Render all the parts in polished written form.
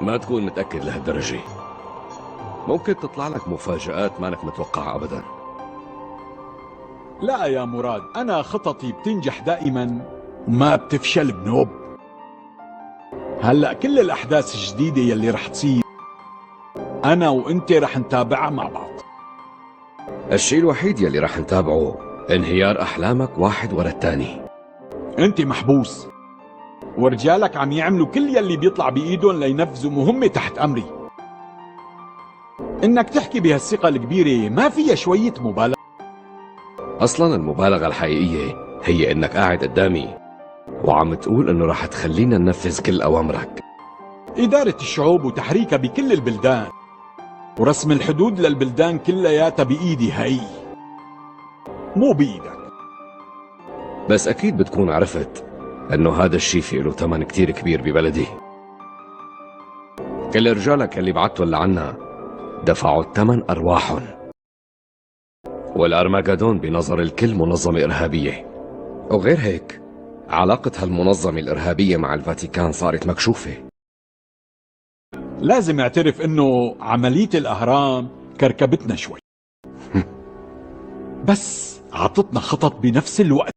ما تكون متأكد لهالدرجة. ممكن تطلع لك مفاجآت مانك متوقعها أبدا. لا يا مراد، أنا خططي بتنجح دائما وما بتفشل بنوب. هلأ كل الأحداث الجديدة يلي رح تصير أنا وإنت رح نتابعها مع بعض. الشيء الوحيد يلي راح نتابعه انهيار أحلامك واحد ورا التاني. أنت محبوس ورجالك عم يعملوا كل يلي بيطلع بإيدهم لينفذوا مهمة تحت أمري. إنك تحكي بهالثقة الكبيرة ما فيها شوية مبالغة. أصلا المبالغة الحقيقية هي إنك قاعد قدامي وعم تقول إنه راح تخلينا ننفذ كل أوامرك. إدارة الشعوب وتحريكها بكل البلدان ورسم الحدود للبلدان كلياتها بإيدي هي، مو بإيدك. بس أكيد بتكون عرفت إنه هذا الشيء فيه له ثمن كتير كبير ببلدي. كل رجالك اللي بعتوا لعنا دفعوا الثمن أرواحهم، والأرماجدون بنظر الكل منظمة إرهابية. وغير هيك علاقة هالمنظمة الإرهابية مع الفاتيكان صارت مكشوفة. لازم اعترف انه عملية الأهرام كركبتنا شوي بس عطتنا خطط بنفس الوقت.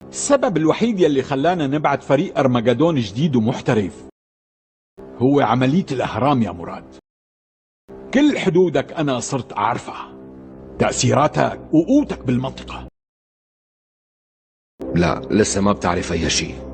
السبب الوحيد يلي خلانا نبعت فريق أرمجدون جديد ومحترف هو عملية الأهرام يا مراد. كل حدودك أنا صرت أعرفها، تأثيراتك وقوتك بالمنطقة. لا، لسه ما بتعرف أي شيء.